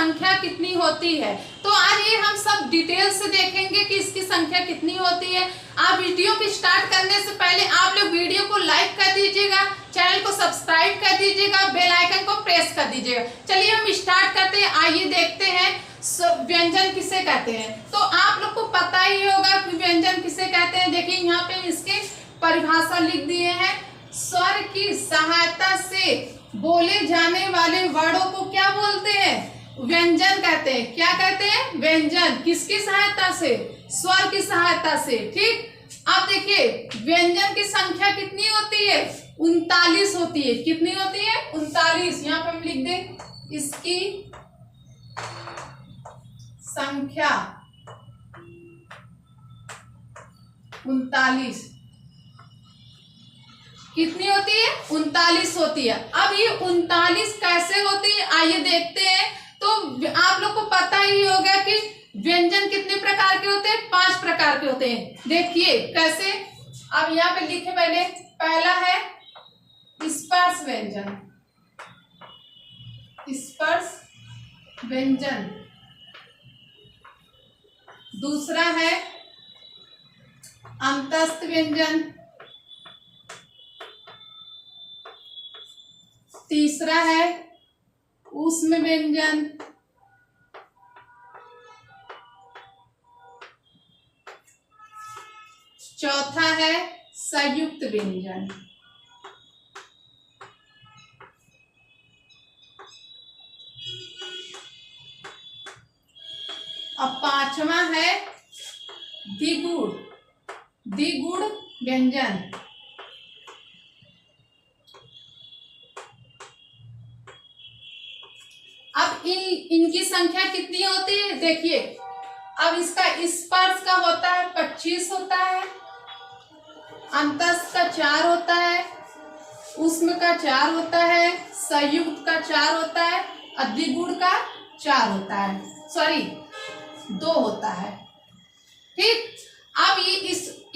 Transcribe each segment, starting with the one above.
संख्या कितनी होती है। तो आज ये हम सब डिटेल से देखेंगे कि इसकी संख्या कितनी होती है। आप वीडियो को स्टार्ट करने से पहले आप लोग वीडियो को लाइक कर दीजिएगा, चैनल को सब्सक्राइब कर दीजिएगा, बेल आइकन को प्रेस कर दीजिएगा। चलिए हम स्टार्ट करते हैं। आइए देखते हैं व्यंजन किसे कहते हैं। तो आप लोग को पता ही होगा कि व्यंजन किसे कहते हैं। देखिए यहाँ पे इसके परिभाषा लिख दिए हैं। स्वर की सहायता से बोले जाने वाले वर्णों को क्या बोलते हैं? व्यंजन कहते हैं। क्या कहते हैं? व्यंजन। किसकी सहायता से? स्वर की सहायता से। ठीक। अब देखिए व्यंजन की संख्या कितनी होती है? 39 होती है। कितनी होती है? 39। यहाँ पे हम लिख दें इसकी संख्या 39 कितनी होती है? 39 होती है। अब ये 39 कैसे होती है आइए देखते हैं। तो आप लोग को पता ही होगा कि व्यंजन कितने प्रकार के होते हैं? 5 प्रकार के होते हैं। देखिए कैसे। अब यहाँ पे लिखे पहले। पहला है स्पर्श व्यंजन। स्पर्श व्यंजन। दूसरा है अंतस्थ व्यंजन। तीसरा है ऊष्म व्यंजन। चौथा है संयुक्त व्यंजन। अब पांचवा है द्विगुण व्यंजन। अब इनकी संख्या कितनी होती है? देखिए अब इसका स्पर्श का होता है 25 होता है, अंतस्थ का 4 होता है, ऊष्म का 4 होता है, संयुक्त का 4 होता है, द्विगुण का 4 होता है, सॉरी 2 होता है। ठीक। अब ये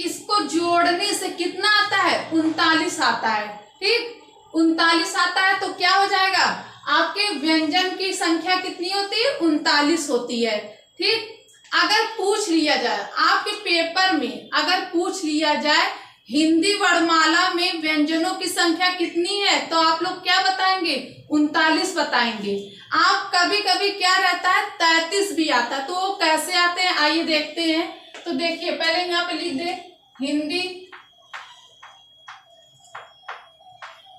इसको जोड़ने से कितना आता है? 39 आता है। ठीक। 39 आता है तो क्या हो जाएगा? आपके व्यंजन की संख्या कितनी होती है? 39 होती है। ठीक। अगर पूछ लिया जाए आपके पेपर में, अगर पूछ लिया जाए हिंदी वर्णमाला में व्यंजनों की संख्या कितनी है, तो आप लोग क्या बताएंगे? 39 बताएंगे। आप कभी कभी क्या रहता है 33 भी आता है। तो वो कैसे आते हैं आइए देखते हैं। तो देखिए पहले यहाँ पे लिख दे हिंदी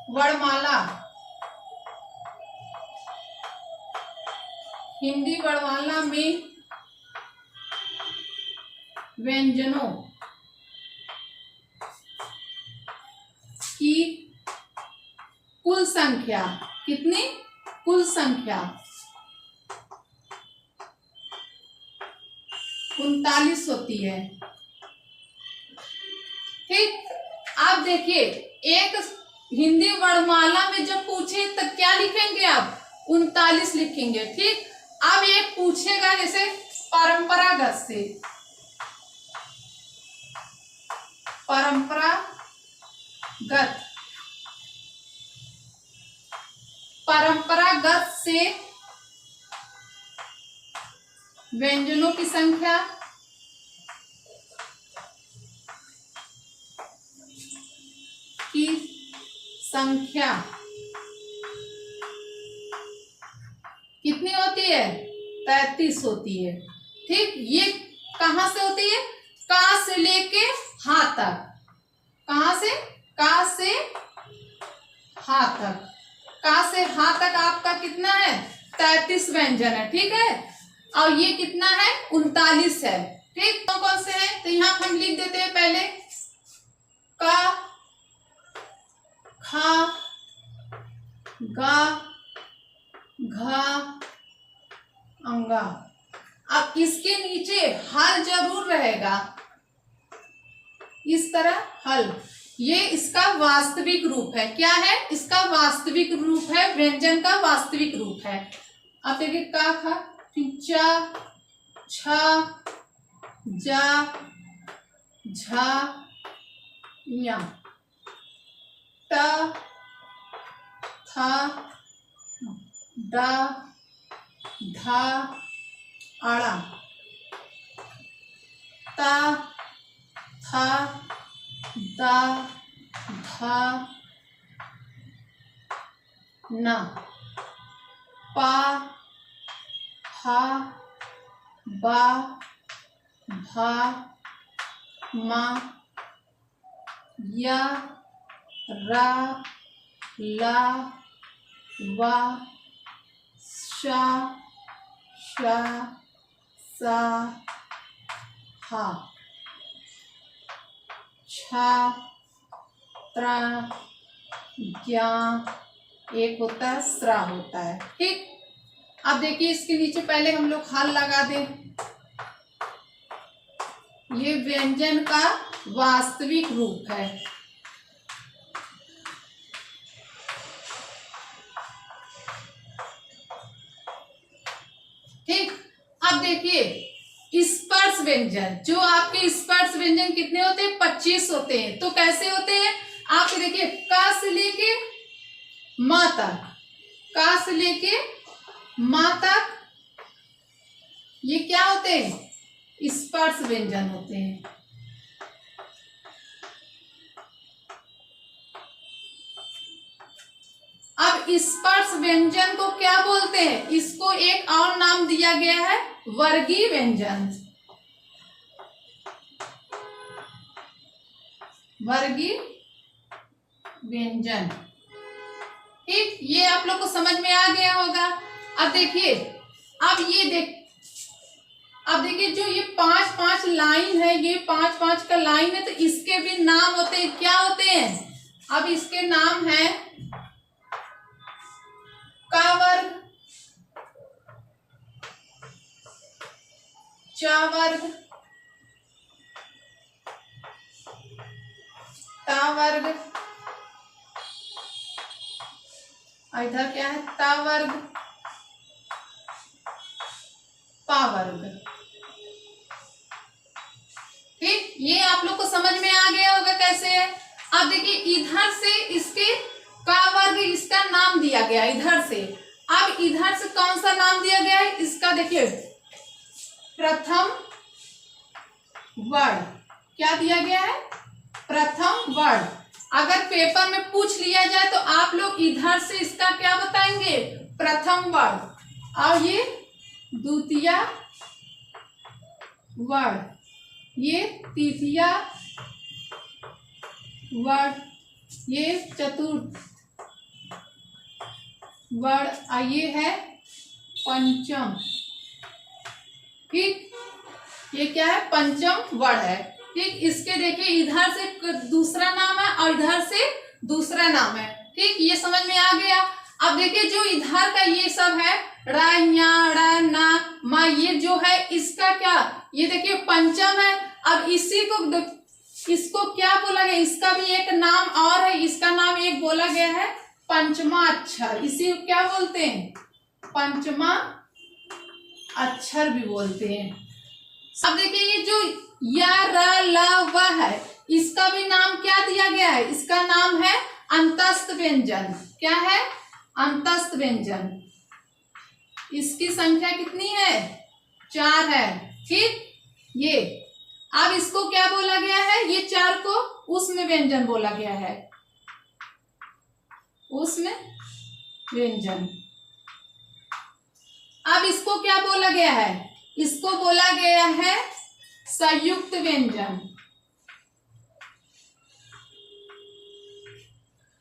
वर्णमाला। हिंदी वर्णमाला में व्यंजनों की कुल संख्या कितनी? कुल संख्या 39 होती है। ठीक। आप देखिए एक हिंदी वर्णमाला में जब पूछे तब क्या लिखेंगे आप? 39 लिखेंगे। ठीक। अब एक पूछेगा जैसे परंपरागत से, परंपरागत से व्यंजनों की संख्या कितनी होती है? 33 होती है। ठीक। ये कहां से होती है? का से लेके हा तक। कहां से? का से हा तक। का से हा तक आपका कितना है? 33 व्यंजन है। ठीक है। और ये कितना है? 39 है। ठीक। तो कौन से हैं? तो यहाँ हम लिख देते हैं पहले का, खा, गा, घा, अंगा। अब इसके नीचे हल जरूर रहेगा। इस तरह हल। ये इसका वास्तविक रूप है। क्या है? इसका वास्तविक रूप है। व्यंजन का वास्तविक रूप है। अब देखिए का, खा, चा, छा, जा, झा, या, टा, था, डा, धा आड़ा, ता था दा धा ना, पा फा बा भा मा या रा ला वा शा शा सा हा छा त्रा ज्ञा, एक होता है स्रा होता है। ठीक, अब देखिए इसके नीचे पहले हम लोग हल लगा दें। ये व्यंजन का वास्तविक रूप है। ठीक, अब देखिए स्पर्श व्यंजन, जो आपके स्पर्श व्यंजन कितने होते हैं? 25 होते हैं। तो कैसे होते हैं? आप देखिए का से लेके माँ तक, का से लेके माँ तक, ये क्या होते हैं? स्पर्श व्यंजन होते हैं। अब स्पर्श व्यंजन को क्या बोलते हैं? इसको एक और नाम दिया गया है वर्गीय व्यंजन। वर्गीय व्यंजन। ठीक, ये आप लोग को समझ में आ गया होगा। अब देखिए, अब देखिए जो ये 5-5 लाइन है, ये 5-5 का लाइन है, तो इसके भी नाम होते हैं। क्या होते हैं? अब इसके नाम है का वर्ग, चा वर्ग, ता वर्ग, इधर क्या है? ता वर्ग, पा वर्ग। ठीक, ये आप लोग को समझ में आ गया होगा कैसे है। अब देखिए इधर से इसके का वर्ग, इसका नाम दिया गया इधर से। अब इधर से कौन सा नाम दिया गया है? इसका देखिए प्रथम वर्ण, क्या दिया गया है? प्रथम वर्ण। अगर पेपर में पूछ लिया जाए तो आप लोग इधर से इसका क्या बताएंगे? प्रथम वर्ण। और ये द्वितीय वर्ण, ये तृतीय वर्ण, ये चतुर्थ वर्ण, और ये है पंचम। ठीक, ये क्या है? पंचम वर्ण है। ठीक, इसके देखिए इधर से दूसरा नाम है और इधर से दूसरा नाम है। ठीक, ये समझ में आ गया। अब देखिए जो इधर का ये सब है रा ञा ड़ा ना मा, ये जो है इसका क्या? ये देखिए पंचम है। अब इसी को, इसको क्या बोला गया? इसका भी एक नाम और है, इसका नाम एक बोला गया है पंचमा अक्षर। इसी को क्या बोलते हैं? पंचमा अक्षर भी बोलते हैं। अब देखिए ये जो या रा ला वा है, इसका भी नाम क्या दिया गया है? इसका नाम है अंतस्थ व्यंजन। क्या है? अंतस्थ व्यंजन। इसकी संख्या कितनी है? 4 है। ठीक, ये अब इसको क्या बोला गया है? ये 4 को उसमें व्यंजन बोला गया है, उसमें व्यंजन। अब इसको क्या बोला गया है? इसको बोला गया है संयुक्त व्यंजन।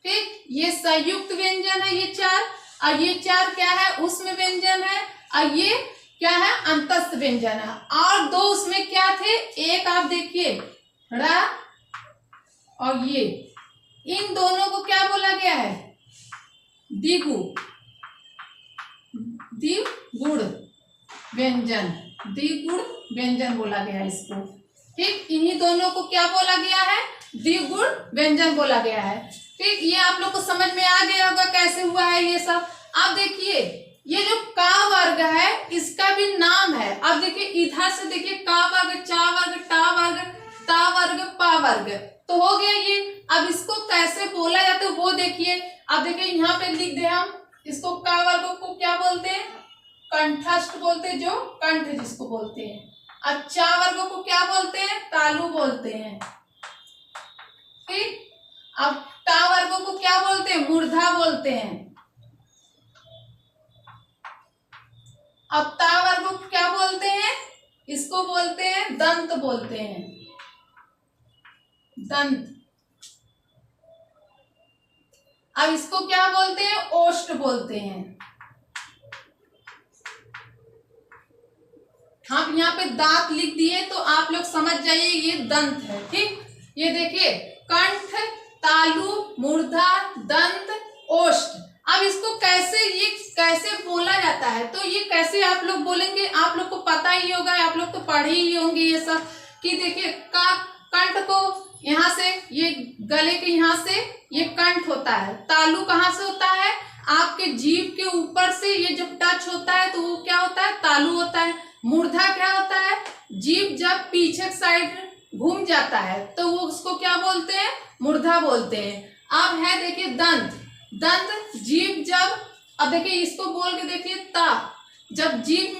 ठीक, ये संयुक्त व्यंजन है, ये 4, और ये 4 क्या है? उसमें व्यंजन है, और ये क्या है? अंतस्थ व्यंजन है। और 2 उसमें क्या थे? एक आप देखिए रा, और ये, इन दोनों को क्या बोला गया है? द्विगुण व्यंजन, द्विगुण व्यंजन बोला गया है इसको। ठीक, इन्हीं दोनों को क्या बोला गया है? द्विगुण व्यंजन बोला गया है। ठीक, ये आप लोग को समझ में आ गया होगा कैसे हुआ है ये सब। अब देखिए ये जो का वर्ग है, इसका भी नाम है। अब देखिए इधर से देखिए का वर्ग, चा वर्ग, टा वर्ग, ता वर्ग, पा वर्ग, तो हो गया ये। अब इसको कैसे बोला जाता है वो देखिए। अब देखिए यहाँ पे लिख दे हम इसको, का वर्ग को क्या बोलते हैं? कंठस्थ बोलते हैं, जो कंठ जिसको बोलते हैं। अब चा वर्गों को क्या बोलते हैं? तालु बोलते हैं। ठीक। अब टा वर्गों को क्या बोलते हैं? मूर्धा बोलते हैं। अब ता वर्गों को क्या बोलते हैं? इसको बोलते हैं दंत बोलते हैं, दंत। अब इसको क्या बोलते हैं? ओष्ठ बोलते हैं। हम यहाँ पे दांत लिख दिए तो आप लोग समझ जाइए ये दंत है। ठीक। ये देखिए कंठ, तालु, मूर्धा, दंत, ओष्ठ। अब इसको कैसे बोला जाता है, तो ये कैसे आप लोग बोलेंगे, आप लोग को पता ही होगा, आप लोग तो पढ़े ही होंगे ये सब। कि देखिए कंठ को यहाँ से, ये गले के यहाँ से ये कंठ होता है। तालु कहाँ से होता है? आपके जीभ के ऊपर से ये जब टच होता है तो वो क्या होता है? तालु होता है। मूर्धा क्या होता है? जीभ जब पीछे साइड घूम जाता है तो वो उसको क्या बोलते हैं? मूर्धा बोलते हैं। अब है देखिए दंत। दंत जीभ जब, अब देखिए इसको बोल के देखिए ता, जब जीभ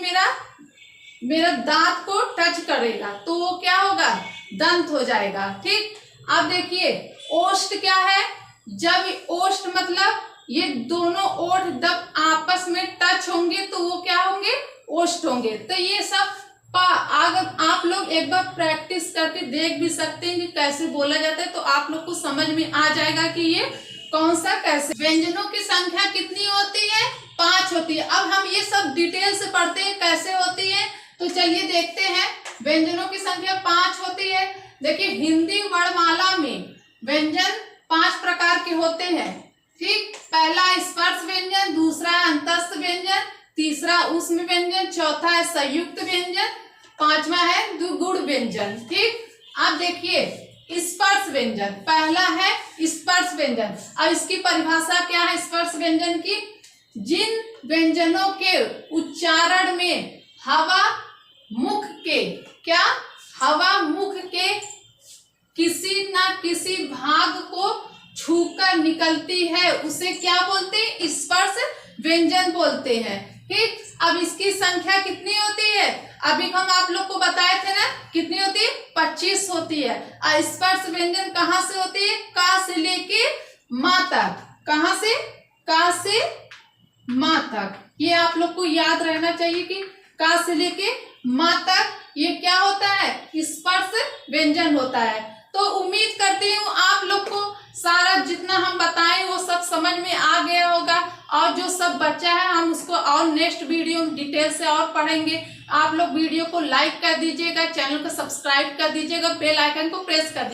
मेरा दांत को टच करेगा तो वो क्या होगा? दंत हो जाएगा। ठीक। अब देखिए ओष्ठ क्या है? जब ओष्ठ मतलब ये दोनों ओठ जब आपस में टच होंगे तो वो क्या होंगे? ओष्ठ होंगे। तो ये सब अगर आप लोग एक बार प्रैक्टिस करके देख भी सकते हैं कि कैसे बोला जाता है, तो आप लोग को समझ में आ जाएगा कि ये कौन सा कैसे। व्यंजनों की संख्या कितनी होती है? 5 होती है। अब हम ये सब डिटेल से पढ़ते हैं कैसे होती है, तो चलिए देखते हैं। व्यंजनों की संख्या 5 होती है। देखिए हिंदी वर्णमाला में व्यंजन 5 प्रकार के होते हैं। ठीक। पहला स्पर्श व्यंजन, दूसरा अंतस्थ व्यंजन, तीसरा ऊष्म व्यंजन, चौथा है संयुक्त व्यंजन, पांचवा है गुण व्यंजन। ठीक। अब देखिए स्पर्श व्यंजन, पहला है स्पर्श व्यंजन। अब इसकी परिभाषा क्या है स्पर्श व्यंजन की? जिन व्यंजनों के उच्चारण में हवा मुख के किसी न किसी भाग को छूकर निकलती है उसे क्या बोलते हैं? स्पर्श व्यंजन बोलते हैं। ठीक। अब इसकी संख्या कितनी होती है? अभी हम आप लोग को बताए थे ना, कितनी होती है? 25 होती है। और स्पर्श व्यंजन कहाँ से होती है? का से लेके माँ तक। कहाँ से? का से माँ तक। ये आप लोग को याद रहना चाहिए कि का से लेके माँ तक ये क्या होता है? स्पर्श व्यंजन होता है। तो उम्मीद करती हूँ आप लोग को सारा जितना हम बताएं वो सब समझ में आ गया होगा, और जो सब बचा है हम उसको और नेक्स्ट वीडियो में डिटेल से और पढ़ेंगे। आप लोग वीडियो को लाइक कर दीजिएगा, चैनल को सब्सक्राइब कर दीजिएगा, बेल आइकन को प्रेस कर दीजिएगा।